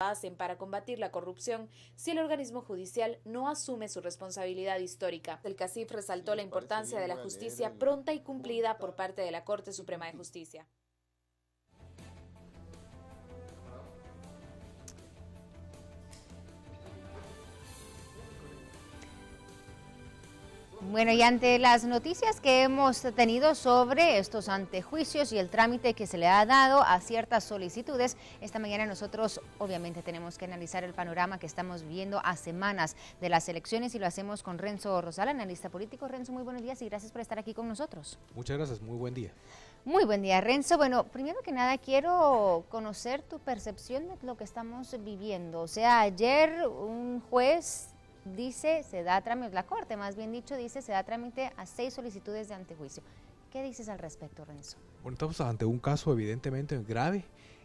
hacen para combatir la corrupción si el organismo judicial no asume su responsabilidad histórica. El CACIF resaltó la importancia de la justicia pronta y cumplida por parte de la Corte Suprema de Justicia. Bueno, y ante las noticias que hemos tenido sobre estos antejuicios y el trámite que se le ha dado a ciertas solicitudes, esta mañana nosotros obviamente tenemos que analizar el panorama que estamos viviendo a semanas de las elecciones y lo hacemos con Renzo Rosal, analista político. Renzo, muy buenos días y gracias por estar aquí con nosotros. Muchas gracias, muy buen día. Muy buen día, Renzo. Bueno, primero que nada quiero conocer tu percepción de lo que estamos viviendo. O sea, ayer un juez dice, se da trámite, la Corte más bien dicho, dice, se da trámite a 6 solicitudes de antejuicio. ¿Qué dices al respecto, Renzo? Bueno, estamos ante un caso evidentemente grave,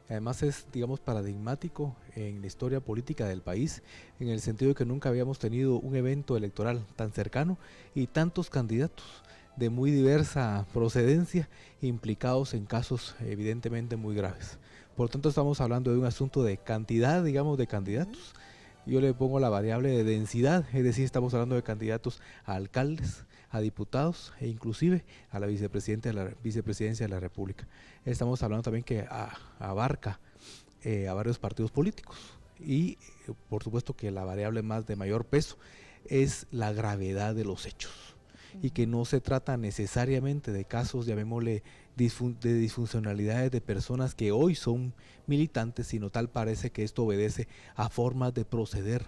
además es, digamos, paradigmático en la historia política del país, en el sentido de que nunca habíamos tenido un evento electoral tan cercano y tantos candidatos de muy diversa procedencia implicados en casos evidentemente muy graves. Por lo tanto, estamos hablando de un asunto de cantidad, digamos, de candidatos. Yo le pongo la variable de densidad, es decir, estamos hablando de candidatos a alcaldes, a diputados e inclusive a la vicepresidencia de la República. Estamos hablando también que abarca a varios partidos políticos y por supuesto que la variable más de mayor peso es la gravedad de los hechos y que no se trata necesariamente de casos, llamémosle, de disfuncionalidades de personas que hoy son militantes, sino tal parece que esto obedece a formas de proceder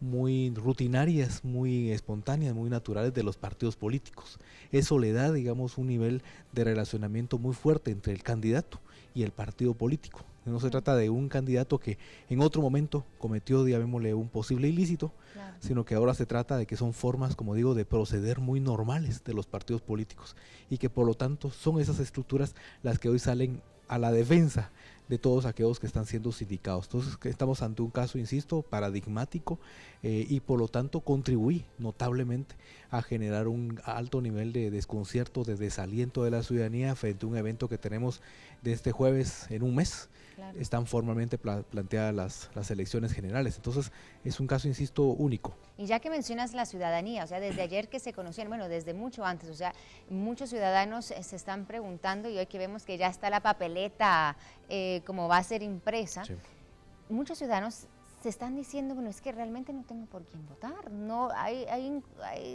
muy rutinarias, muy espontáneas, muy naturales de los partidos políticos. Eso le da, digamos, un nivel de relacionamiento muy fuerte entre el candidato y el partido político. No se trata de un candidato que en otro momento cometió, llamémosle, un posible ilícito, claro, sino que ahora se trata de que son formas, como digo, de proceder muy normales de los partidos políticos y que por lo tanto son esas estructuras las que hoy salen a la defensa de todos aquellos que están siendo sindicados. Entonces estamos ante un caso, insisto, paradigmático y por lo tanto contribuye notablemente a generar un alto nivel de desconcierto, de desaliento de la ciudadanía frente a un evento que tenemos de este jueves en un mes. Claro. Están formalmente planteadas las elecciones generales, entonces es un caso, insisto, único. Y ya que mencionas la ciudadanía, o sea, desde ayer que se conocían, bueno, desde mucho antes, o sea, muchos ciudadanos se están preguntando y hoy que vemos que ya está la papeleta como va a ser impresa, sí, muchos ciudadanos se están diciendo, bueno, es que realmente no tengo por quién votar, no hay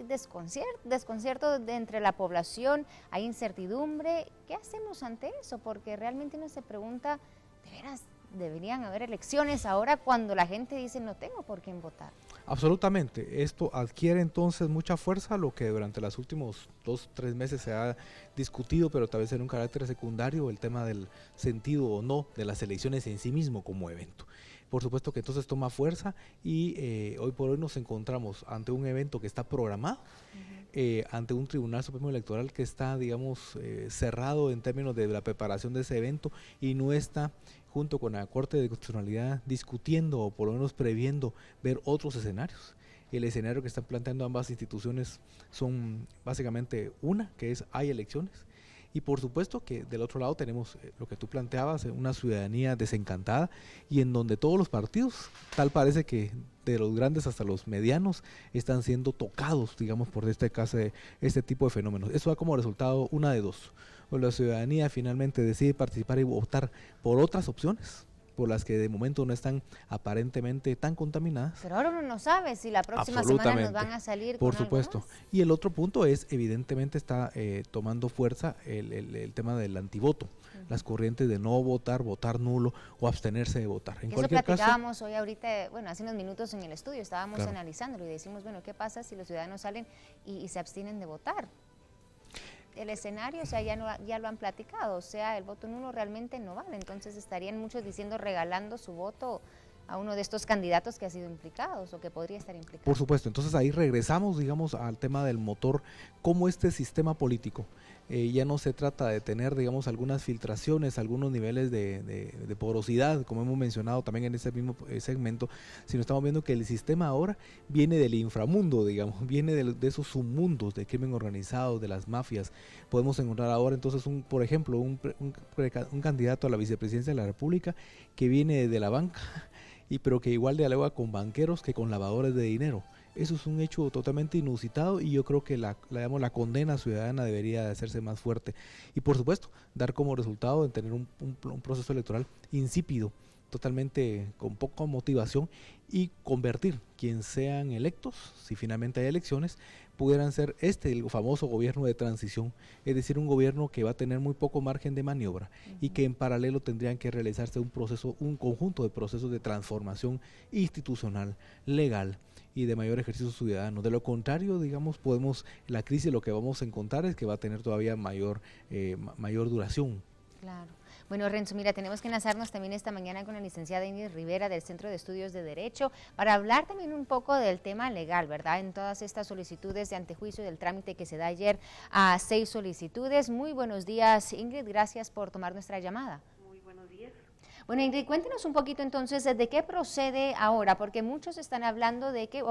desconcierto entre la población, hay incertidumbre. ¿Qué hacemos ante eso? Porque realmente uno se pregunta, ¿de veras deberían haber elecciones ahora cuando la gente dice no tengo por quién votar? Absolutamente, esto adquiere entonces mucha fuerza, lo que durante los últimos 2-3 meses se ha discutido, pero tal vez en un carácter secundario, el tema del sentido o no de las elecciones en sí mismo como evento. Por supuesto que entonces toma fuerza y hoy por hoy nos encontramos ante un evento que está programado, ante un Tribunal Supremo Electoral que está, digamos, cerrado en términos de la preparación de ese evento y no está junto con la Corte de Constitucionalidad discutiendo o por lo menos previendo ver otros escenarios. El escenario que están planteando ambas instituciones son básicamente una, que es hay elecciones, y por supuesto que del otro lado tenemos lo que tú planteabas, una ciudadanía desencantada y en donde todos los partidos, tal parece que de los grandes hasta los medianos, están siendo tocados, digamos, por este tipo de fenómenos. Eso da como resultado una de dos: o la ciudadanía finalmente decide participar y votar por otras opciones, por las que de momento no están aparentemente tan contaminadas. Pero ahora uno no sabe si la próxima semana nos van a salir por con supuesto. Algo más. Y el otro punto es, evidentemente está tomando fuerza el tema del antivoto, las corrientes de no votar, votar nulo o abstenerse de votar. En cualquier caso, platicábamos hoy ahorita, bueno, hace unos minutos en el estudio, estábamos analizándolo y decimos, bueno, ¿qué pasa si los ciudadanos salen y se abstienen de votar? El escenario, o sea, ya lo han platicado, o sea, el voto nulo realmente no vale, entonces estarían muchos diciendo regalando su voto a uno de estos candidatos que ha sido implicados o que podría estar implicado. Por supuesto, entonces ahí regresamos, digamos, al tema del motor, cómo este sistema político ya no se trata de tener, digamos, algunas filtraciones, algunos niveles de porosidad, como hemos mencionado también en ese mismo segmento, sino estamos viendo que el sistema ahora viene del inframundo, digamos, viene de esos submundos de crimen organizado, de las mafias. Podemos encontrar ahora entonces, por ejemplo, un candidato a la vicepresidencia de la República que viene de la banca pero que igual dialoga con banqueros que con lavadores de dinero. Eso es un hecho totalmente inusitado y yo creo que la condena ciudadana debería de hacerse más fuerte. Y por supuesto, dar como resultado de tener un proceso electoral insípido, totalmente con poca motivación, y convertir quien sean electos, si finalmente hay elecciones, pudieran ser el famoso gobierno de transición, es decir, un gobierno que va a tener muy poco margen de maniobra y que en paralelo tendrían que realizarse un conjunto de procesos de transformación institucional, legal y de mayor ejercicio ciudadano. De lo contrario, digamos, la crisis lo que vamos a encontrar es que va a tener todavía mayor duración. Claro. Bueno, Renzo, mira, tenemos que enlazarnos también esta mañana con la licenciada Ingrid Rivera del Centro de Estudios de Derecho para hablar también un poco del tema legal, ¿verdad? En todas estas solicitudes de antejuicio del trámite que se da ayer a 6 solicitudes. Muy buenos días, Ingrid, gracias por tomar nuestra llamada. Muy buenos días. Bueno, Ingrid, cuéntenos un poquito entonces de qué procede ahora, porque muchos están hablando de que,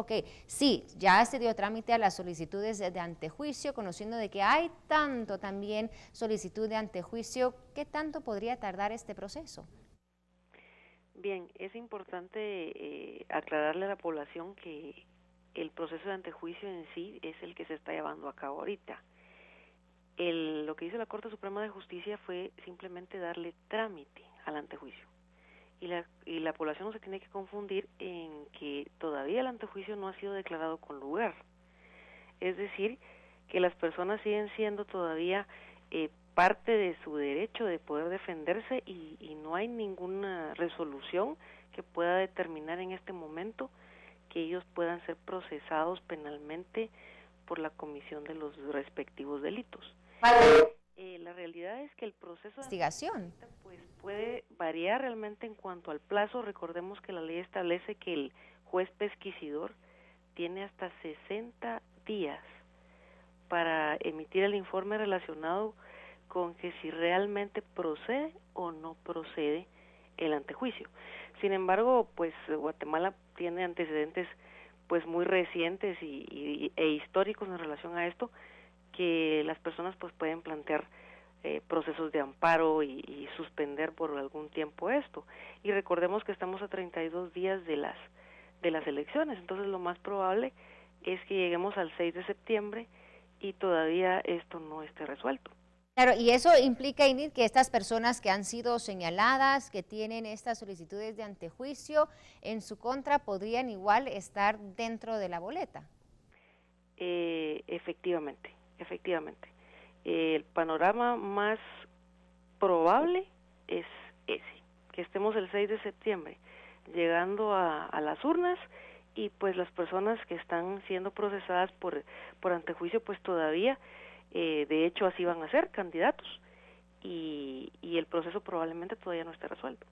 sí, ya se dio trámite a las solicitudes de antejuicio, conociendo de que hay tanto también solicitud de antejuicio, ¿qué tanto podría tardar este proceso? Bien, es importante aclararle a la población que el proceso de antejuicio en sí es el que se está llevando a cabo ahorita. Lo que hizo la Corte Suprema de Justicia fue simplemente darle trámite al antejuicio. Y la población no se tiene que confundir en que todavía el antejuicio no ha sido declarado con lugar. Es decir, que las personas siguen siendo todavía parte de su derecho de poder defenderse y no hay ninguna resolución que pueda determinar en este momento que ellos puedan ser procesados penalmente por la comisión de los respectivos delitos. La realidad es que el proceso de investigación pues puede variar realmente en cuanto al plazo. Recordemos que la ley establece que el juez pesquisidor tiene hasta 60 días para emitir el informe relacionado con que si realmente procede o no procede el antejuicio. Sin embargo, pues Guatemala tiene antecedentes pues muy recientes e históricos en relación a esto, que las personas pues pueden plantear procesos de amparo y suspender por algún tiempo esto. Y recordemos que estamos a 32 días de las elecciones, entonces lo más probable es que lleguemos al 6 de septiembre y todavía esto no esté resuelto. Claro, y eso implica, Ingrid, que estas personas que han sido señaladas, que tienen estas solicitudes de antejuicio en su contra, podrían igual estar dentro de la boleta. Efectivamente. El panorama más probable es ese, que estemos el 6 de septiembre llegando a las urnas y pues las personas que están siendo procesadas por antejuicio pues todavía, de hecho así van a ser candidatos y el proceso probablemente todavía no esté resuelto.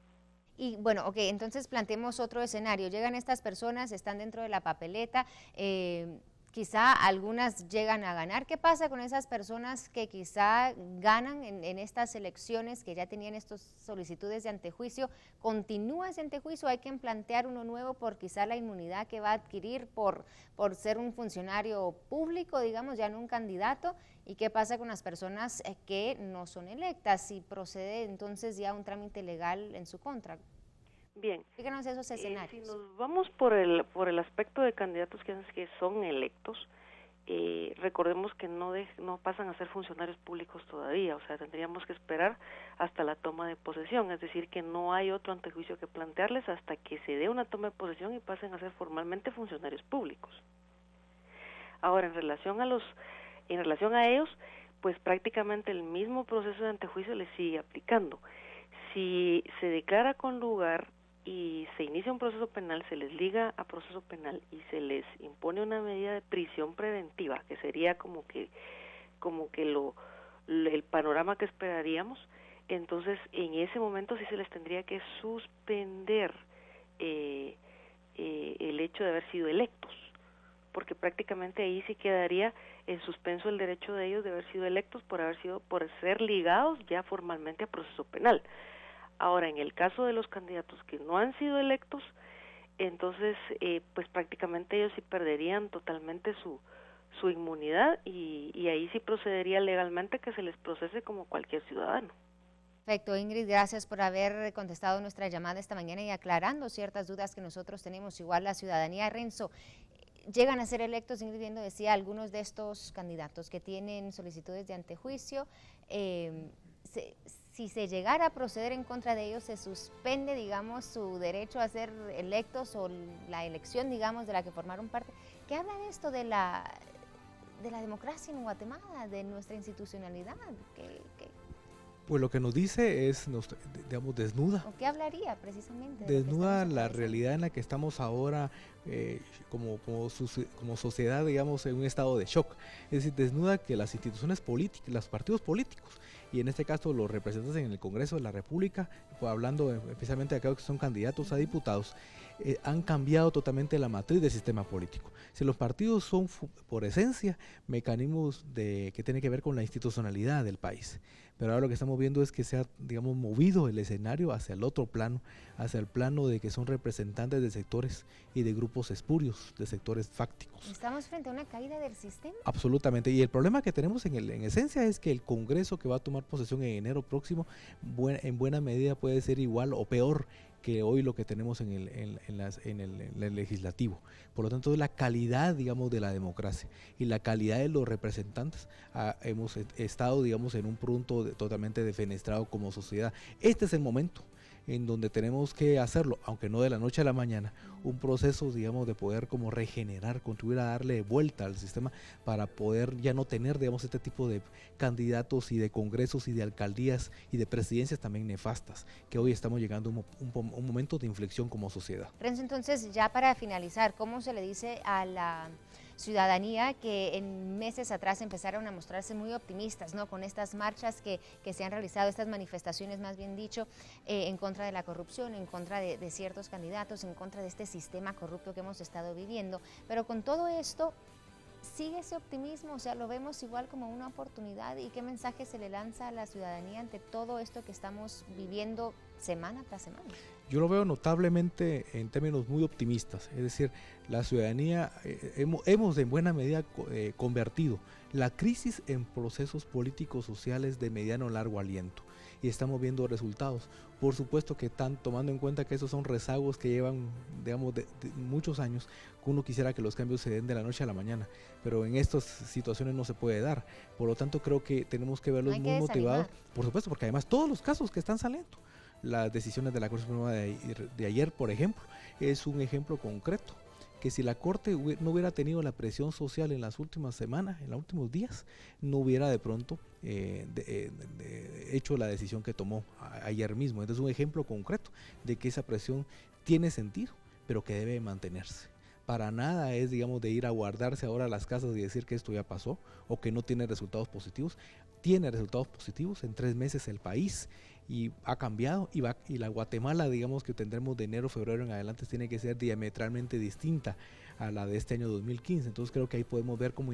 Y bueno, entonces planteemos otro escenario. Llegan estas personas, están dentro de la papeleta, quizá algunas llegan a ganar. ¿Qué pasa con esas personas que quizá ganan en estas elecciones, que ya tenían estas solicitudes de antejuicio? ¿Continúa ese antejuicio? ¿Hay que plantear uno nuevo por quizá la inmunidad que va a adquirir por ser un funcionario público, digamos, ya no un candidato? ¿Y qué pasa con las personas que no son electas? Si procede entonces ya un trámite legal en su contra. Bien, díganos esos escenarios. Si nos vamos por el aspecto de candidatos que son electos, recordemos que no pasan a ser funcionarios públicos todavía, o sea, tendríamos que esperar hasta la toma de posesión, es decir, que no hay otro antejuicio que plantearles hasta que se dé una toma de posesión y pasen a ser formalmente funcionarios públicos. Ahora, en relación a ellos, pues prácticamente el mismo proceso de antejuicio les sigue aplicando. Si se declara con lugar y se inicia un proceso penal, se les liga a proceso penal y se les impone una medida de prisión preventiva, que sería como que el panorama que esperaríamos, entonces en ese momento sí se les tendría que suspender el hecho de haber sido electos, porque prácticamente ahí sí quedaría en suspenso el derecho de ellos de haber sido electos por ser ligados ya formalmente a proceso penal. Ahora, en el caso de los candidatos que no han sido electos, entonces, pues prácticamente ellos sí perderían totalmente su inmunidad y ahí sí procedería legalmente que se les procese como cualquier ciudadano. Perfecto, Ingrid, gracias por haber contestado nuestra llamada esta mañana y aclarando ciertas dudas que nosotros tenemos, igual la ciudadanía. Renzo, llegan a ser electos, Ingrid Viendo decía, algunos de estos candidatos que tienen solicitudes de antejuicio, si se llegara a proceder en contra de ellos, se suspende, digamos, su derecho a ser electos o la elección, digamos, de la que formaron parte. ¿Qué habla de esto de la democracia en Guatemala, de nuestra institucionalidad? Pues lo que nos dice es, digamos, desnuda. ¿O qué hablaría precisamente? Desnuda la realidad en la que estamos ahora como sociedad, digamos, en un estado de shock. Es decir, desnuda que las instituciones políticas, los partidos políticos, y en este caso los representantes en el Congreso de la República, pues hablando especialmente de aquellos que son candidatos a diputados, han cambiado totalmente la matriz del sistema político. Si los partidos son por esencia mecanismos que tienen que ver con la institucionalidad del país, pero ahora lo que estamos viendo es que se ha, digamos, movido el escenario hacia el otro plano, hacia el plano de que son representantes de sectores y de grupos espurios, de sectores fácticos. ¿Estamos frente a una caída del sistema? Absolutamente, y el problema que tenemos en esencia es que el Congreso que va a tomar posesión en enero próximo, en buena medida puede ser igual o peor que hoy lo que tenemos en el legislativo. Por lo tanto, es la calidad, digamos, de la democracia y la calidad de los representantes. Hemos estado, digamos, en un punto totalmente defenestrado como sociedad. Este es el momento en donde tenemos que hacerlo, aunque no de la noche a la mañana, un proceso, digamos, de poder como regenerar, contribuir a darle vuelta al sistema para poder ya no tener, digamos, este tipo de candidatos y de congresos y de alcaldías y de presidencias también nefastas, que hoy estamos llegando a un momento de inflexión como sociedad. Renzo, entonces, ya para finalizar, ¿cómo se le dice a la ciudadanía que en meses atrás empezaron a mostrarse muy optimistas, ¿no?, con estas marchas que se han realizado, estas manifestaciones, más bien dicho, en contra de la corrupción, en contra de ciertos candidatos, en contra de este sistema corrupto que hemos estado viviendo? Pero con todo esto, ¿sigue ese optimismo? O sea, ¿lo vemos igual como una oportunidad? ¿Y qué mensaje se le lanza a la ciudadanía ante todo esto que estamos viviendo semana tras semana? Yo lo veo notablemente en términos muy optimistas, es decir, la ciudadanía hemos en buena medida convertido la crisis en procesos políticos sociales de mediano o largo aliento y estamos viendo resultados. Por supuesto que están tomando en cuenta que esos son rezagos que llevan, digamos, de muchos años, que uno quisiera que los cambios se den de la noche a la mañana, pero en estas situaciones no se puede dar. Por lo tanto, creo que tenemos que verlos muy motivados, por supuesto, porque además todos los casos que están saliendo, las decisiones de la Corte Suprema de ayer, por ejemplo, es un ejemplo concreto, que si la Corte no hubiera tenido la presión social en las últimas semanas, en los últimos días, no hubiera de pronto hecho la decisión que tomó ayer mismo. Entonces es un ejemplo concreto de que esa presión tiene sentido, pero que debe mantenerse. Para nada es, digamos, de ir a guardarse ahora a las casas y decir que esto ya pasó o que no tiene resultados positivos. Tiene resultados positivos. En 3 meses el país y ha cambiado y la Guatemala, digamos, que tendremos de enero, febrero en adelante tiene que ser diametralmente distinta a la de este año 2015. Entonces creo que ahí podemos ver cómo